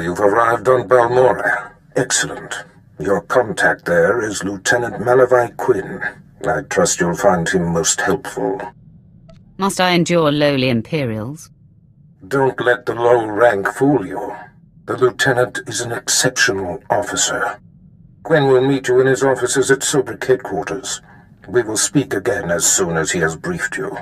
You've arrived on Balmorra. Excellent. Your contact there is Lieutenant Malavai Quinn. I trust you'll find him most helpful. Must I endure lowly Imperials? Don't let the low rank fool you. The Lieutenant is an exceptional officer. Quinn will meet you in his offices at SWTOR headquarters. We will speak again as soon as he has briefed you.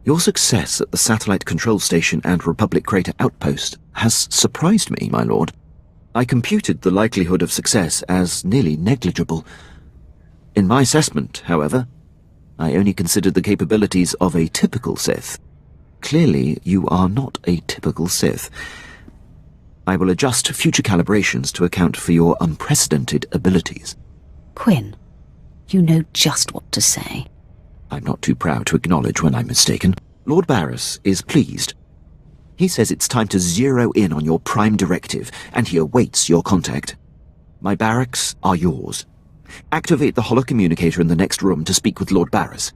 Your success at the Satellite Control Station and Republic Crater Outpost has surprised me, my lord. I computed the likelihood of success as nearly negligible. In my assessment, however, I only considered the capabilities of a typical Sith. Clearly, you are not a typical Sith. I will adjust future calibrations to account for your unprecedented abilities. Quinn, you know just what to say. I'm not too proud to acknowledge when I'm mistaken. Lord Barris is pleased. He says it's time to zero in on your prime directive, and he awaits your contact. My barracks are yours. Activate the holocommunicator in the next room to speak with Lord Barris.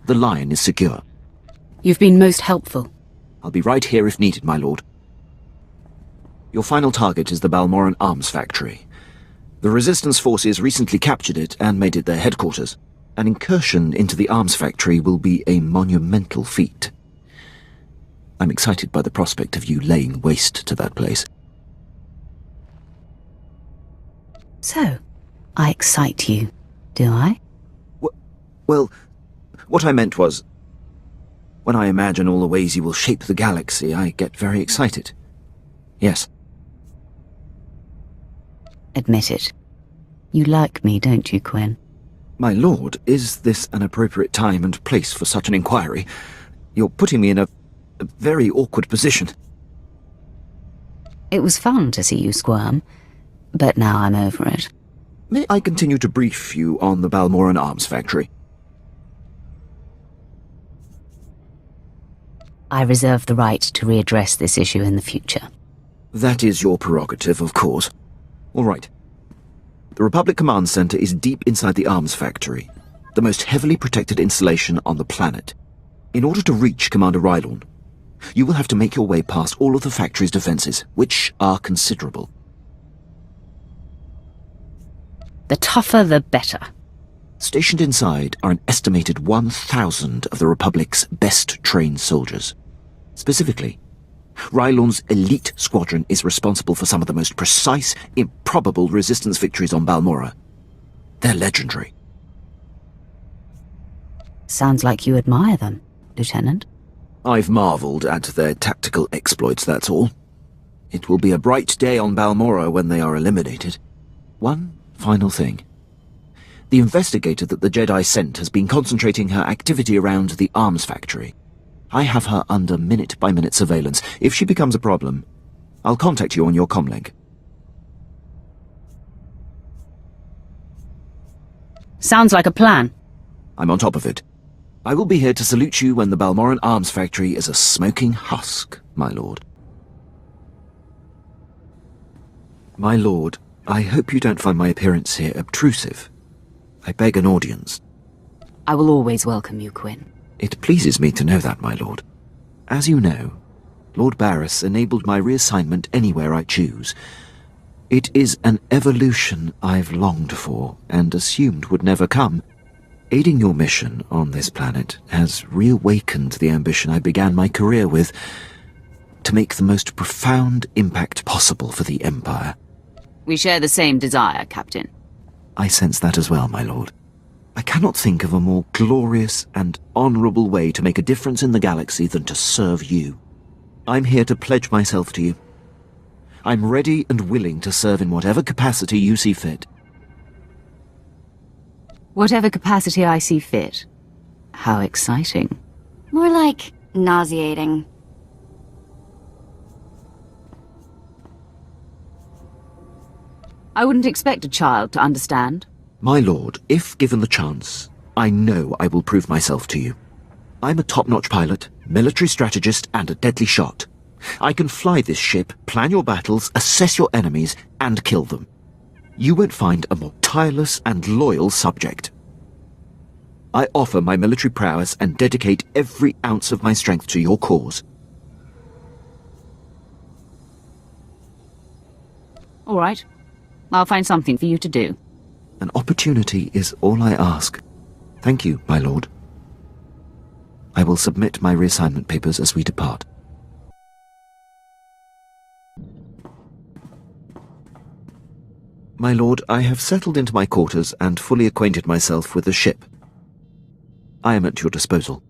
The line is secure. You've been most helpful. I'll be right here if needed, my lord. Your final target is the Balmorran arms factory. The Resistance forces recently captured it and made it their headquarters. An incursion into the arms factory will be a monumental feat. I'm excited by the prospect of you laying waste to that place. So, I excite you, do I? Well, what I meant was, when I imagine all the ways you will shape the galaxy, I get very excited. Yes. Admit it. You like me, don't you, Quinn? My lord, is this an appropriate time and place for such an inquiry? You're putting me in a very awkward position. It was fun to see you squirm, but now I'm over it. May I continue to brief you on the Balmorran arms factory? I reserve the right to readdress this issue in the future. That is your prerogative, of course. All right. The Republic Command Center is deep inside the arms factory, the most heavily protected installation on the planet. In order to reach Commander Rylorn, you will have to make your way past all of the factory's defenses, which are considerable. The tougher, the better. Stationed inside are an estimated 1,000 of the Republic's best-trained soldiers. Specifically, Rylorn's elite squadron is responsible for some of the most precise, improbable resistance victories on Balmorra. They're legendary. Sounds like you admire them, Lieutenant. I've marveled at their tactical exploits, that's all. It will be a bright day on Balmorra when they are eliminated. One final thing. The investigator that the Jedi sent has been concentrating her activity around the arms factory. I have her under minute-by-minute surveillance. If she becomes a problem, I'll contact you on your comlink. Sounds like a plan. I'm on top of it. I will be here to salute you when the Balmorran arms factory is a smoking husk, my lord. My lord, I hope you don't find my appearance here obtrusive. I beg an audience. I will always welcome you, Quinn. It pleases me to know that, my lord. As you know, Lord Barris enabled my reassignment anywhere I choose. It is an evolution I've longed for and assumed would never come. Aiding your mission on this planet has reawakened the ambition I began my career with, to make the most profound impact possible for the Empire. We share the same desire, Captain. I sense that as well, my lord. I cannot think of a more glorious and honorable way to make a difference in the galaxy than to serve you. I'm here to pledge myself to you. I'm ready and willing to serve in whatever capacity you see fit. Whatever capacity I see fit. How exciting. More like nauseating. I wouldn't expect a child to understand. My lord, if given the chance, I know I will prove myself to you. I'm a top-notch pilot, military strategist, and a deadly shot. I can fly this ship, plan your battles, assess your enemies, and kill them. You won't find a more tireless and loyal subject. I offer my military prowess and dedicate every ounce of my strength to your cause. All right. I'll find something for you to do. An opportunity is all I ask. Thank you, my lord. I will submit my reassignment papers as we depart. My lord, I have settled into my quarters and fully acquainted myself with the ship. I am at your disposal.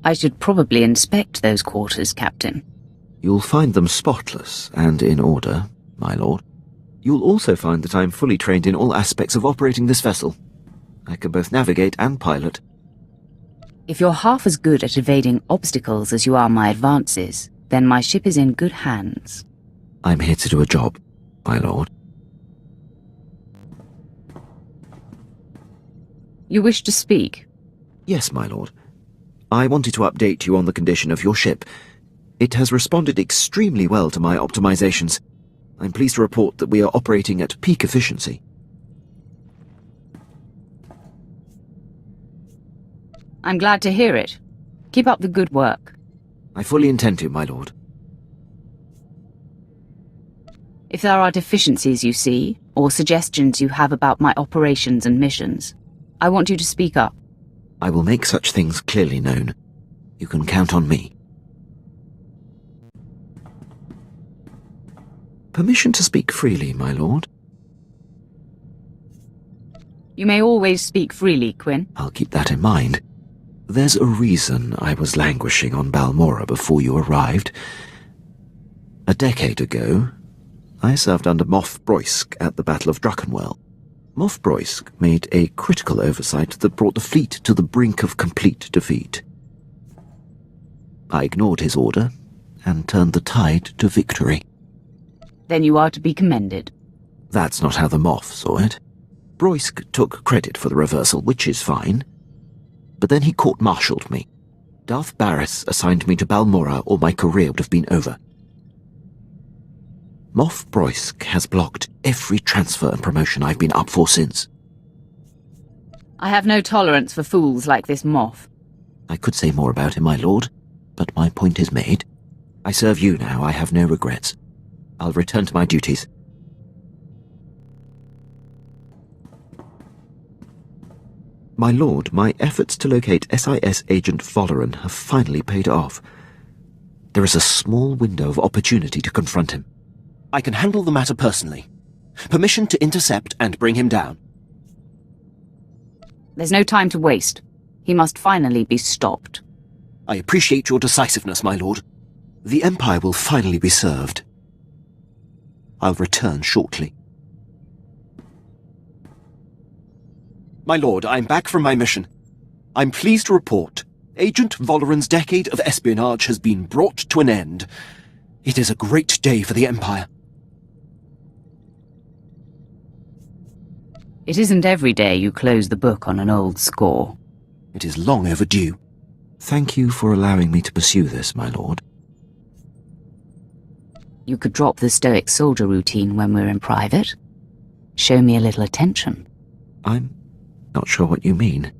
I should probably inspect those quarters, Captain. You'll find them spotless and in order, my lord. You'll also find that I am fully trained in all aspects of operating this vessel. I can both navigate and pilot. If you're half as good at evading obstacles as you are my advances, then my ship is in good hands. I'm here to do a job, my lord. You wish to speak? Yes, my lord. I wanted to update you on the condition of your ship. It has responded extremely well to my optimizations. I'm pleased to report that we are operating at peak efficiency. I'm glad to hear it. Keep up the good work. I fully intend to, my lord. If there are deficiencies you see, or suggestions you have about my operations and missions, I want you to speak up. I will make such things clearly known. You can count on me. Permission to speak freely, my lord? You may always speak freely, Quinn. I'll keep that in mind. There's a reason I was languishing on Balmorra before you arrived. A decade ago, I served under Moff Brusque at the Battle of Druckenwell. Moff Brusque made a critical oversight that brought the fleet to the brink of complete defeat. I ignored his order and turned the tide to victory. Then you are to be commended. That's not how the Moff saw it. Brusque took credit for the reversal, which is fine. But then he court-martialed me. Darth Barris assigned me to Balmorra, or my career would have been over. Moff Brusque has blocked every transfer and promotion I've been up for since. I have no tolerance for fools like this Moff. I could say more about him, my lord, but my point is made. I serve you now, I have no regrets. I'll return to my duties. My lord, my efforts to locate SIS Agent Flirting have finally paid off. There is a small window of opportunity to confront him. I can handle the matter personally. Permission to intercept and bring him down. There's no time to waste. He must finally be stopped. I appreciate your decisiveness, my lord. The Empire will finally be served. I'll return shortly. My lord, I'm back from my mission. I'm pleased to report Agent Flirting's decade of espionage has been brought to an end. It is a great day for the Empire. It isn't every day you close the book on an old score. It is long overdue. Thank you for allowing me to pursue this, my lord. You could drop the stoic soldier routine when we're in private. Show me a little attention. I'm not sure what you mean.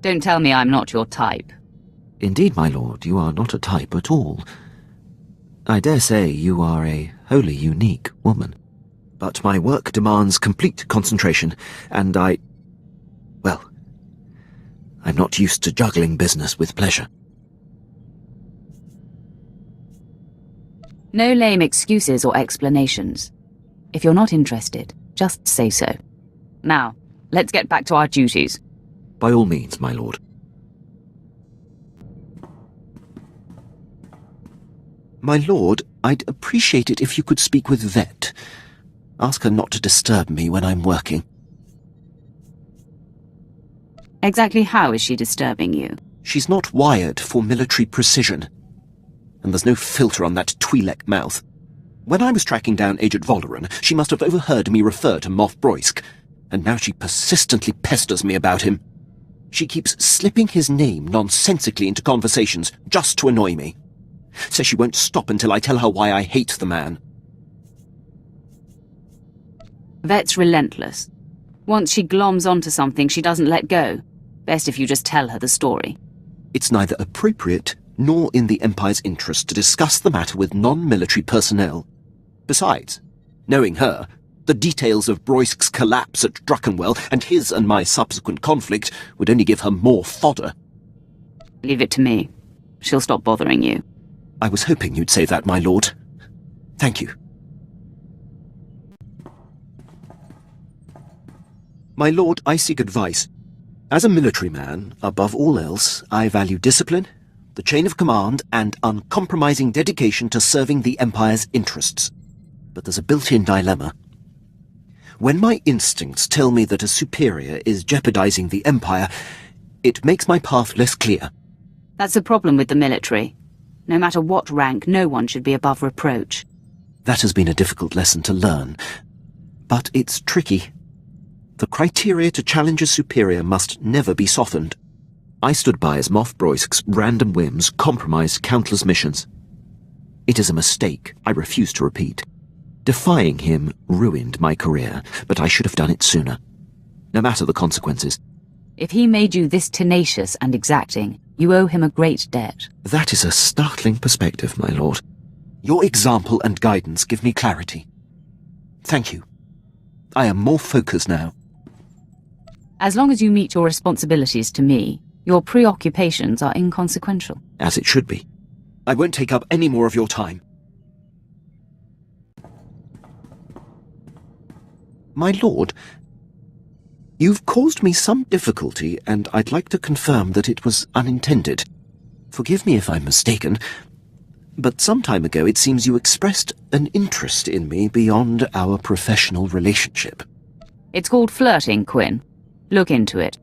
Don't tell me I'm not your type. Indeed, my lord, you are not a type at all. I dare say you are a wholly unique woman. But my work demands complete concentration, and well, I'm not used to juggling business with pleasure. No lame excuses or explanations. If you're not interested, just say so. Now, let's get back to our duties. By all means, my lord. My lord, I'd appreciate it if you could speak with Vet. Ask her not to disturb me when I'm working. Exactly how is she disturbing you? She's not wired for military precision. And there's no filter on that Twi'lek mouth. When I was tracking down Agent Flirting, she must have overheard me refer to Moff Brusque, and now she persistently pesters me about him. She keeps slipping his name nonsensically into conversations just to annoy me. Says she won't stop until I tell her why I hate the man. Vet's relentless. Once she gloms onto something, she doesn't let go. Best if you just tell her the story. It's neither appropriate nor in the Empire's interest to discuss the matter with non-military personnel. Besides, knowing her, the details of Brusque's collapse at Druckenwell and his and my subsequent conflict would only give her more fodder. Leave it to me. She'll stop bothering you. I was hoping you'd say that, my lord. Thank you. My lord, I seek advice. As a military man, above all else, I value discipline, the chain of command, and uncompromising dedication to serving the Empire's interests. But there's a built-in dilemma. When my instincts tell me that a superior is jeopardizing the Empire, it makes my path less clear. That's the problem with the military. No matter what rank, no one should be above reproach. That has been a difficult lesson to learn. But it's tricky. The criteria to challenge a superior must never be softened. I stood by as Moff Brusque's random whims compromised countless missions. It is a mistake I refuse to repeat. Defying him ruined my career, but I should have done it sooner. No matter the consequences. If he made you this tenacious and exacting, you owe him a great debt. That is a startling perspective, my lord. Your example and guidance give me clarity. Thank you. I am more focused now. As long as you meet your responsibilities to me, your preoccupations are inconsequential. As it should be. I won't take up any more of your time. My lord, you've caused me some difficulty, and I'd like to confirm that it was unintended. Forgive me if I'm mistaken, but some time ago it seems you expressed an interest in me beyond our professional relationship. It's called flirting, Quinn. Look into it.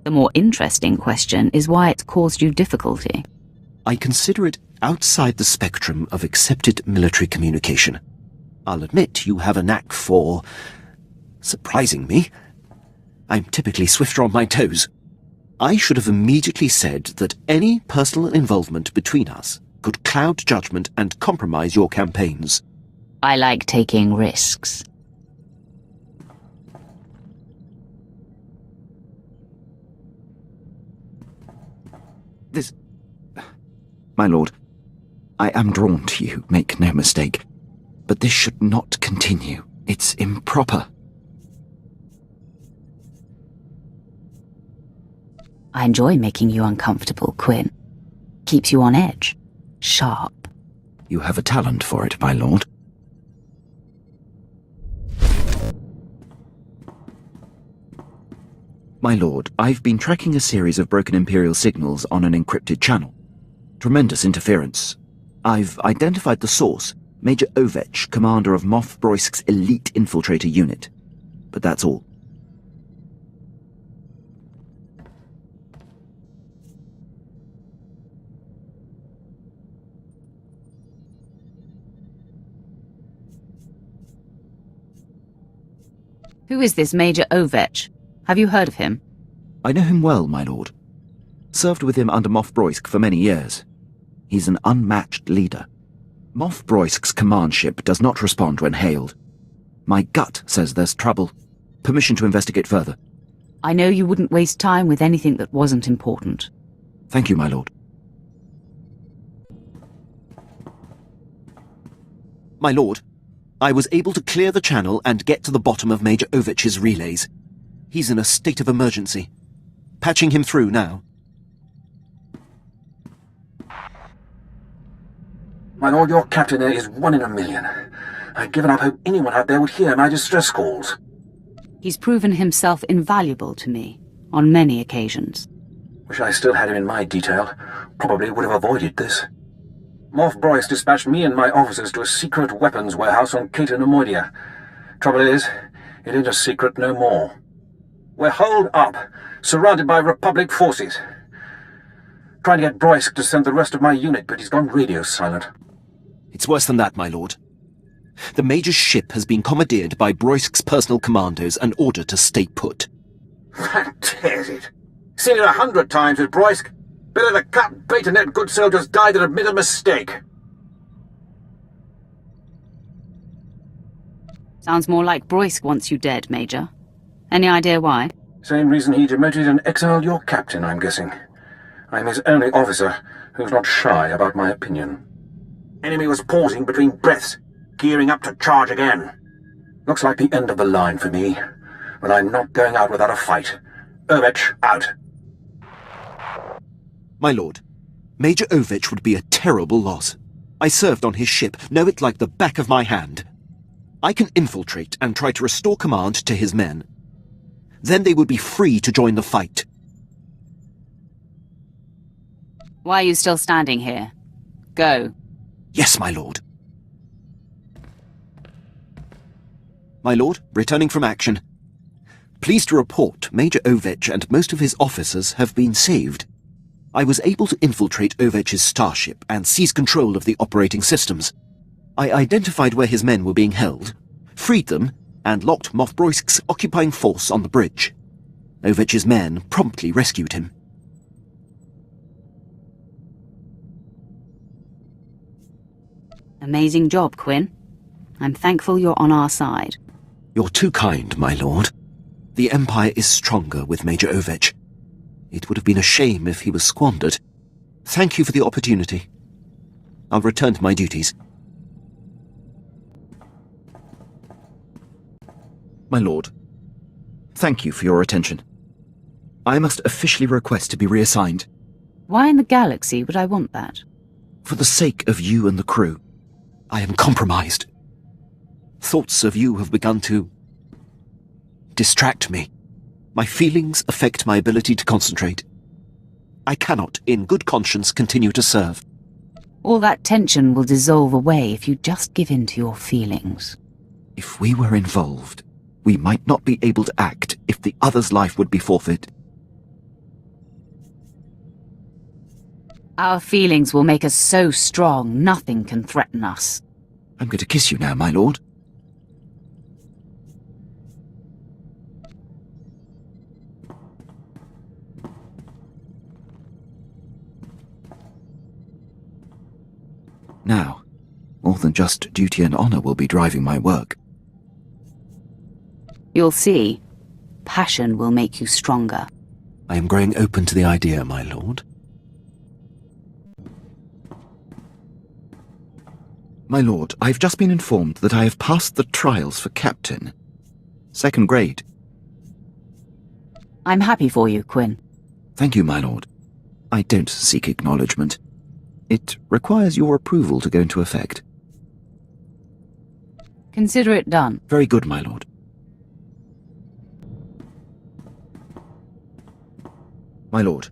The more interesting question is why it's caused you difficulty. I consider it outside the spectrum of accepted military communication. I'll admit you have a knack for surprising me. I'm typically swifter on my toes. I should have immediately said that any personal involvement between us could cloud judgment and compromise your campaigns. I like taking risks. This... My lord, I am drawn to you, make no mistake. But this should not continue. It's improper. I enjoy making you uncomfortable, Quinn. Keeps you on edge. Sharp. You have a talent for it, my lord. My lord, I've been tracking a series of broken Imperial signals on an encrypted channel. Tremendous interference. I've identified the source, Major Ovech, commander of Moff Brusque's elite infiltrator unit. But that's all. Who is this Major Ovech? Have you heard of him? I know him well, my lord. Served with him under Moff Brusque for many years. He's an unmatched leader. Moff Brusque's command ship does not respond when hailed. My gut says there's trouble. Permission to investigate further. I know you wouldn't waste time with anything that wasn't important. Thank you, my lord. My lord, I was able to clear the channel and get to the bottom of Major Ovech's relays. He's in a state of emergency. Patching him through now. My lord, your captain there is 1 in a million. I've given up hope anyone out there would hear my distress calls. He's proven himself invaluable to me, on many occasions. Wish I still had him in my detail. Probably would have avoided this. Moff Brusque dispatched me and my officers to a secret weapons warehouse on Cato Nemoidia. Trouble is, it ain't a secret no more. We're holed up, surrounded by Republic forces. Trying to get Brusque to send the rest of my unit, but he's gone radio silent. It's worse than that, my lord. The Major's ship has been commandeered by Brusque's personal commandos and ordered to stay put. That tears it. Seen it 100 times with Brusque. Better to cut bait and let good soldiers die than admit a mistake. Sounds more like Brusque wants you dead, Major. Any idea why? Same reason he demoted and exiled your captain, I'm guessing. I'm his only officer who's not shy about my opinion. Enemy was pausing between breaths, gearing up to charge again. Looks like the end of the line for me, but I'm not going out without a fight. Ovech, out. My lord, Major Ovech would be a terrible loss. I served on his ship, know it like the back of my hand. I can infiltrate and try to restore command to his men. Then they would be free to join the fight. Why are you still standing here? Go. Yes, my lord. My lord, returning from action. Pleased to report Major Ovech and most of his officers have been saved. I was able to infiltrate Ovech's starship and seize control of the operating systems. I identified where his men were being held, freed them, and locked Moff Brusque's occupying force on the bridge. Ovech's men promptly rescued him. Amazing job, Quinn. I'm thankful you're on our side. You're too kind, my lord. The Empire is stronger with Major Ovech. It would have been a shame if he was squandered. Thank you for the opportunity. I'll return to my duties. My lord, thank you for your attention. I must officially request to be reassigned. Why in the galaxy would I want that? For the sake of you and the crew, I am compromised. Thoughts of you have begun to distract me. My feelings affect my ability to concentrate. I cannot, in good conscience, continue to serve. All that tension will dissolve away if you just give in to your feelings. If we were involved, we might not be able to act if the other's life would be forfeit. Our feelings will make us so strong, nothing can threaten us. I'm going to kiss you now, my lord. Now, more than just duty and honor will be driving my work. You'll see. Passion will make you stronger. I am growing open to the idea, my lord. My lord, I've just been informed that I have passed the trials for captain. 2nd grade. I'm happy for you, Quinn. Thank you, my lord. I don't seek acknowledgement. It requires your approval to go into effect. Consider it done. Very good, my lord. My lord,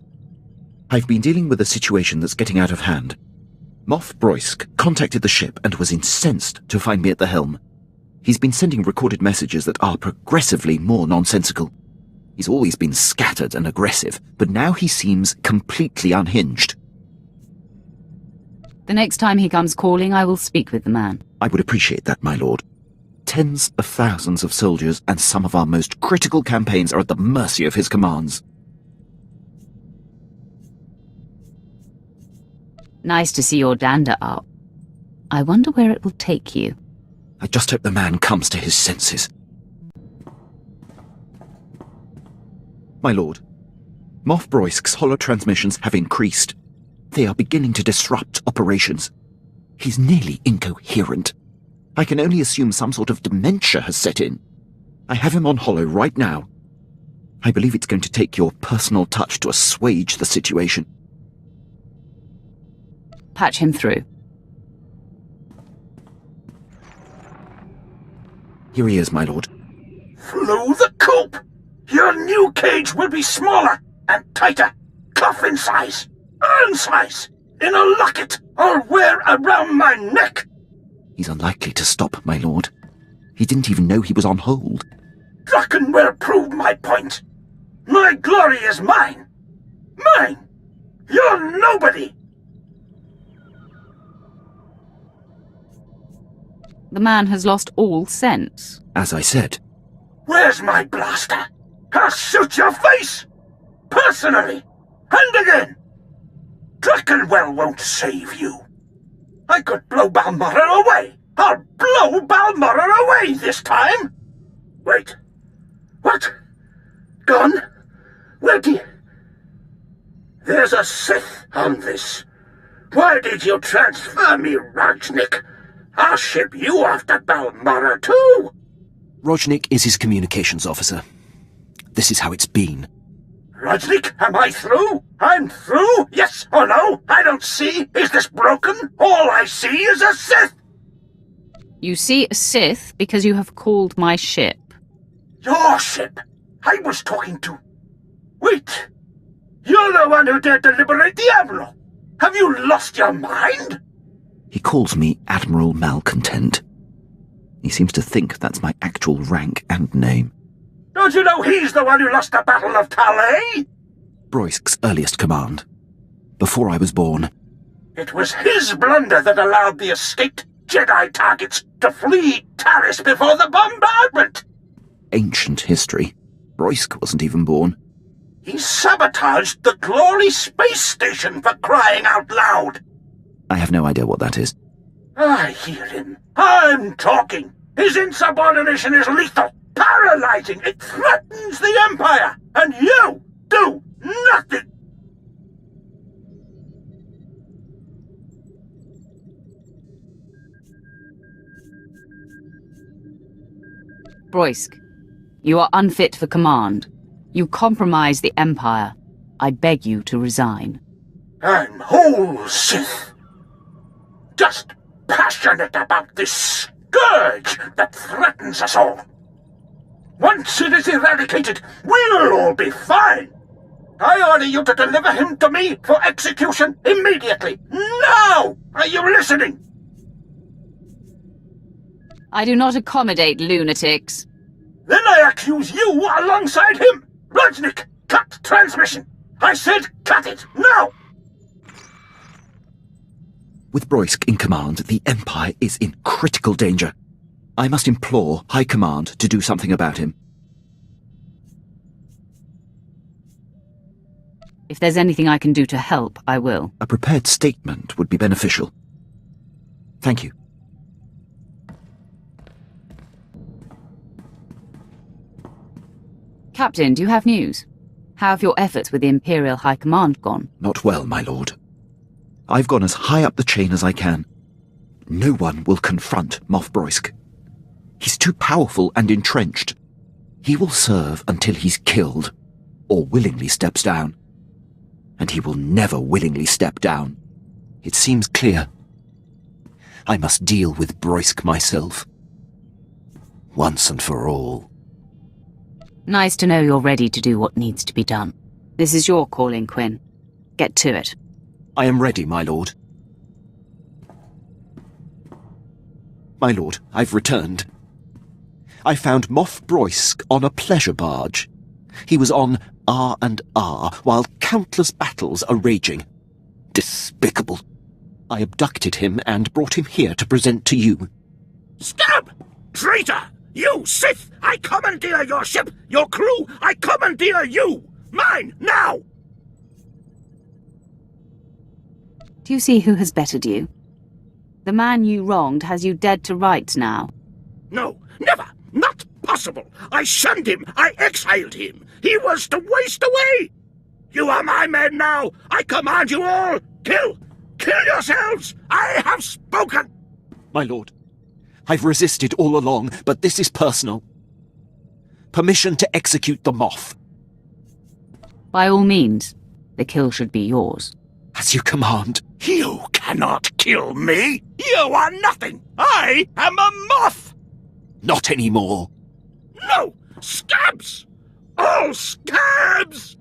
I've been dealing with a situation that's getting out of hand. Moff Brusque contacted the ship and was incensed to find me at the helm. He's been sending recorded messages that are progressively more nonsensical. He's always been scattered and aggressive, but now he seems completely unhinged. The next time he comes calling, I will speak with the man. I would appreciate that, my lord. Tens of thousands of soldiers and some of our most critical campaigns are at the mercy of his commands. Nice to see your dander up. I wonder where it will take you. I just hope the man comes to his senses. My lord, Moff Brusque's holotransmissions have increased. They are beginning to disrupt operations. He's nearly incoherent. I can only assume some sort of dementia has set in. I have him on holo right now. I believe it's going to take your personal touch to assuage the situation. Patch him through. Here he is, my lord. Through the coop! Your new cage will be smaller and tighter. Coffin size, urn size, in a locket, or wear around my neck. He's unlikely to stop, my lord. He didn't even know he was on hold. Draken will prove my point. My glory is mine. Mine! You're nobody! The man has lost all sense. As I said. Where's my blaster? I'll shoot your face! Personally! And again! Drakenwell won't save you. I could blow Balmorra away! I'll blow Balmorra away this time! Wait. What? Gone? Where do you... There's a Sith on this. Why did you transfer me, Rajnik? I'll ship you off to Balmorra too. Rojnik is his communications officer. This is how it's been. Rajnik, am I through? I'm through? Yes or no? I don't see. Is this broken? All I see is a Sith. You see a Sith because you have called my ship. Your ship? I was talking to... Wait. You're the one who dared to liberate the Admiral. Have you lost your mind? He calls me Admiral Malcontent. He seems to think that's my actual rank and name. Don't you know he's the one who lost the Battle of Talais? Brusque's earliest command. Before I was born. It was his blunder that allowed the escaped Jedi targets to flee Taris before the bombardment. Ancient history. Brusque wasn't even born. He sabotaged the Glory Space Station, for crying out loud. I have no idea what that is. I hear him. I'm talking. His insubordination is lethal, paralyzing. It threatens the Empire, and you do nothing. Brusque, you are unfit for command. You compromise the Empire. I beg you to resign. I'm whole Sith. Just passionate about this scourge that threatens us all. Once it is eradicated, we'll all be fine. I order you to deliver him to me for execution immediately. Now! Are you listening? I do not accommodate lunatics. Then I accuse you alongside him. Rajnik, cut transmission. I said cut it, now! With Brusque in command, the Empire is in critical danger. I must implore High Command to do something about him. If there's anything I can do to help, I will. A prepared statement would be beneficial. Thank you. Captain, do you have news? How have your efforts with the Imperial High Command gone? Not well, my lord. I've gone as high up the chain as I can. No one will confront Moff Brusque. He's too powerful and entrenched. He will serve until he's killed, or willingly steps down. And he will never willingly step down. It seems clear. I must deal with Brusque myself. Once and for all. Nice to know you're ready to do what needs to be done. This is your calling, Quinn. Get to it. I am ready, my lord. My lord, I've returned. I found Moff Brusque on a pleasure barge. He was on R&R while countless battles are raging. Despicable. I abducted him and brought him here to present to you. Stop! Traitor! You, Sith! I commandeer your ship! Your crew! I commandeer you! Mine, now! Do you see who has bettered you? The man you wronged has you dead to rights now. No, never! Not possible! I shunned him! I exiled him! He was to waste away! You are my men now! I command you all! Kill! Kill yourselves! I have spoken! My lord, I've resisted all along, but this is personal. Permission to execute the Moff. By all means, the kill should be yours. As you command. You cannot kill me! You are nothing! I am a Moff! Not anymore. No! Scabs! All scabs!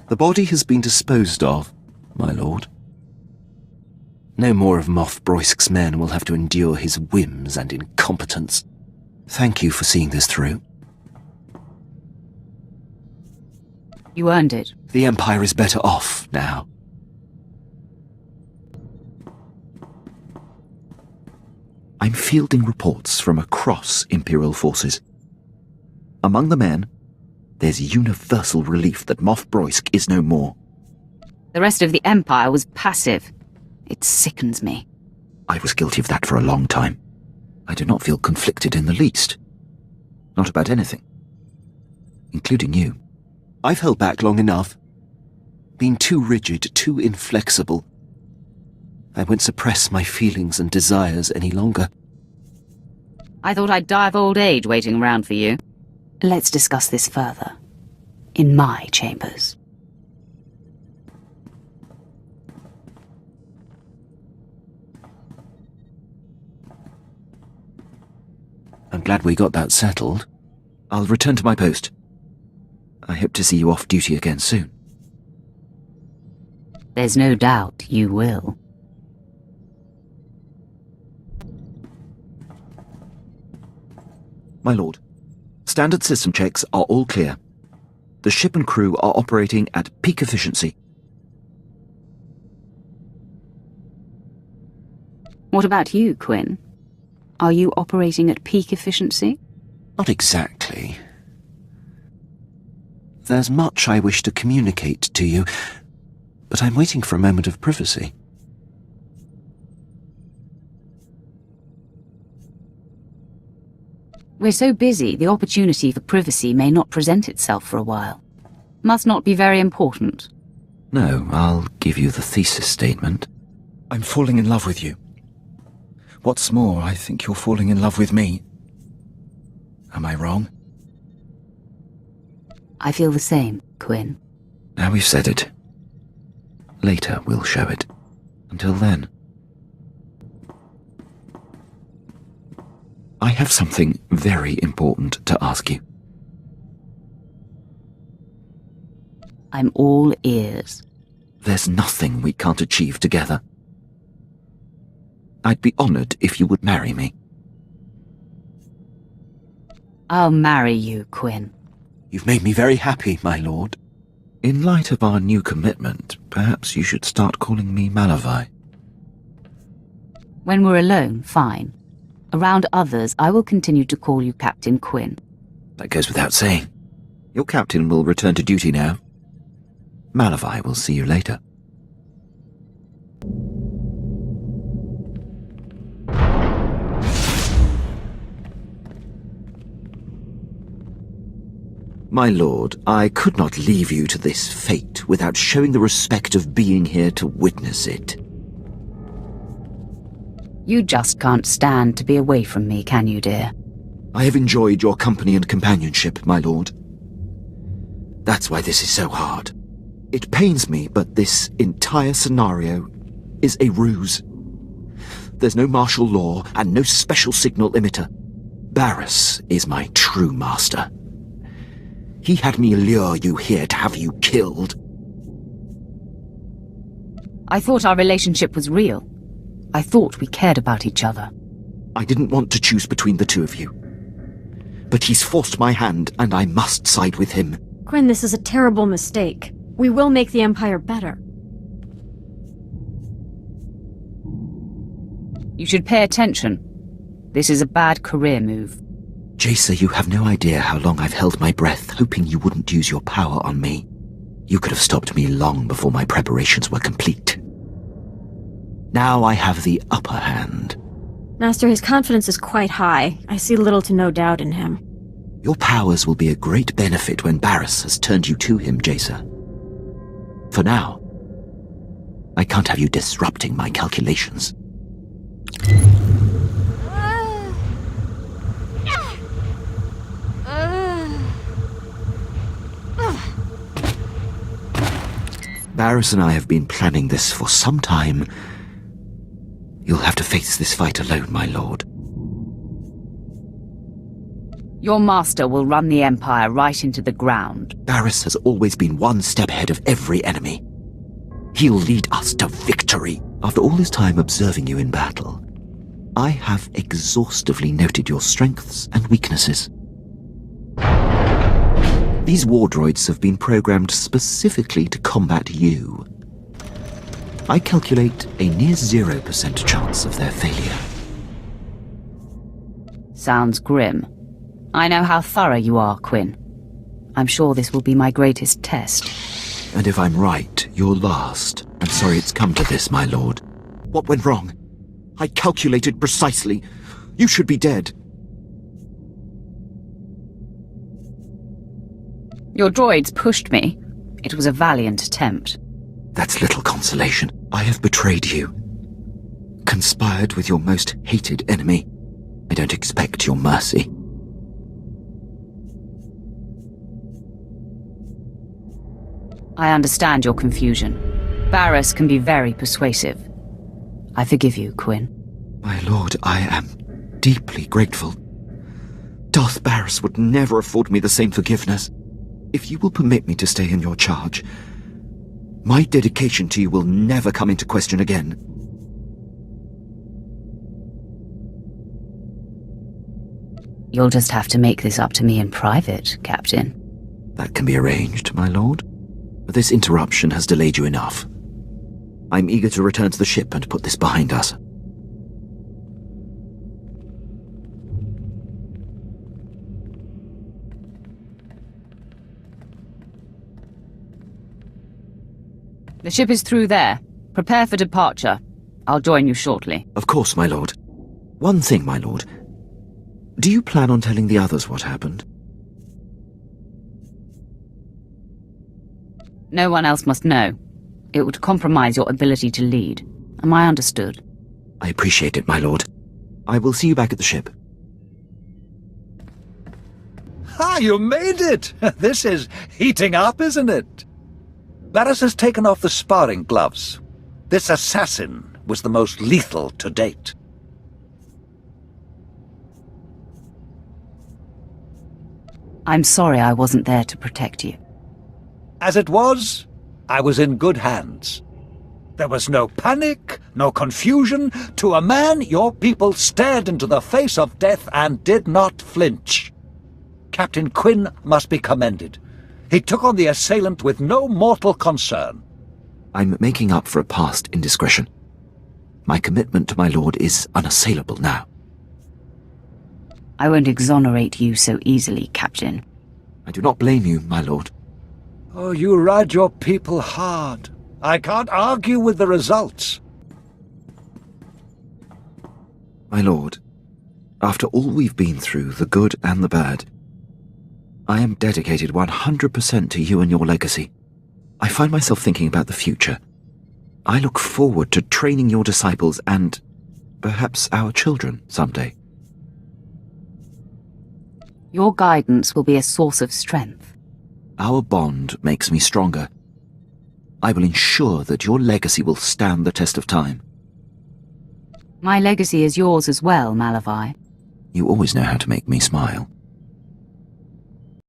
The body has been disposed of, my lord. No more of Moff Brusque's men will have to endure his whims and incompetence. Thank you for seeing this through. You earned it. The Empire is better off now. I'm fielding reports from across Imperial forces. Among the men, there's universal relief that Moff Brusque is no more. The rest of the Empire was passive. It sickens me. I was guilty of that for a long time. I do not feel conflicted in the least. Not about anything. Including you. I've held back long enough. Been too rigid, too inflexible. I won't suppress my feelings and desires any longer. I thought I'd die of old age waiting around for you. Let's discuss this further. In my chambers. I'm glad we got that settled. I'll return to my post. I hope to see you off duty again soon. There's no doubt you will. My lord, standard system checks are all clear. The ship and crew are operating at peak efficiency. What about you, Quinn? Are you operating at peak efficiency? Not exactly. There's much I wish to communicate to you, but I'm waiting for a moment of privacy. We're so busy, the opportunity for privacy may not present itself for a while. Must not be very important. No, I'll give you the thesis statement. I'm falling in love with you. What's more, I think you're falling in love with me. Am I wrong? I feel the same, Quinn. Now we've said it. Later we'll show it. Until then. I have something very important to ask you. I'm all ears. There's nothing we can't achieve together. I'd be honored if you would marry me. I'll marry you, Quinn. You've made me very happy, my lord. In light of our new commitment, perhaps you should start calling me Malavai. When we're alone, fine. Around others, I will continue to call you Captain Quinn. That goes without saying. Your captain will return to duty now. Malavai will see you later. My lord, I could not leave you to this fate without showing the respect of being here to witness it. You just can't stand to be away from me, can you, dear? I have enjoyed your company and companionship, my lord. That's why this is so hard. It pains me, but this entire scenario is a ruse. There's no martial law and no special signal emitter. Barris is my true master. He had me lure you here to have you killed. I thought our relationship was real. I thought we cared about each other. I didn't want to choose between the two of you. But he's forced my hand, and I must side with him. Quinn, this is a terrible mistake. We will make the Empire better. You should pay attention. This is a bad career move. Jacer, you have no idea how long I've held my breath, hoping you wouldn't use your power on me. You could have stopped me long before my preparations were complete. Now I have the upper hand. Master, his confidence is quite high. I see little to no doubt in him. Your powers will be a great benefit when Barris has turned you to him, Jacer. For now, I can't have you disrupting my calculations. Barris and I have been planning this for some time. You'll have to face this fight alone, my lord. Your master will run the Empire right into the ground. Barris has always been one step ahead of every enemy. He'll lead us to victory. After all this time observing you in battle, I have exhaustively noted your strengths and weaknesses. These war droids have been programmed specifically to combat you. I calculate a near 0% chance of their failure. Sounds grim. I know how thorough you are, Quinn. I'm sure this will be my greatest test. And if I'm right, your last. I'm sorry it's come to this, my lord. What went wrong? I calculated precisely. You should be dead. Your droids pushed me. It was a valiant attempt. That's little consolation. I have betrayed you. Conspired with your most hated enemy. I don't expect your mercy. I understand your confusion. Barriss can be very persuasive. I forgive you, Quinn. My lord, I am deeply grateful. Darth Barriss would never afford me the same forgiveness. If you will permit me to stay in your charge, my dedication to you will never come into question again. You'll just have to make this up to me in private, Captain. That can be arranged, my lord. But this interruption has delayed you enough. I'm eager to return to the ship and put this behind us. The ship is through there. Prepare for departure. I'll join you shortly. Of course, my lord. One thing, my lord. Do you plan on telling the others what happened? No one else must know. It would compromise your ability to lead. Am I understood? I appreciate it, my lord. I will see you back at the ship. Ah, you made it! This is heating up, isn't it? Barriss has taken off the sparring gloves. This assassin was the most lethal to date. I'm sorry I wasn't there to protect you. As it was, I was in good hands. There was no panic, no confusion. To a man, your people stared into the face of death and did not flinch. Captain Quinn must be commended. He took on the assailant with no mortal concern. I'm making up for a past indiscretion. My commitment to my lord is unassailable now. I won't exonerate you so easily, Captain. I do not blame you, my lord. Oh, you ride your people hard. I can't argue with the results. My lord, after all we've been through, the good and the bad, I am dedicated 100% to you and your legacy. I find myself thinking about the future. I look forward to training your disciples and perhaps our children someday. Your guidance will be a source of strength. Our bond makes me stronger. I will ensure that your legacy will stand the test of time. My legacy is yours as well, Malavai. You always know how to make me smile.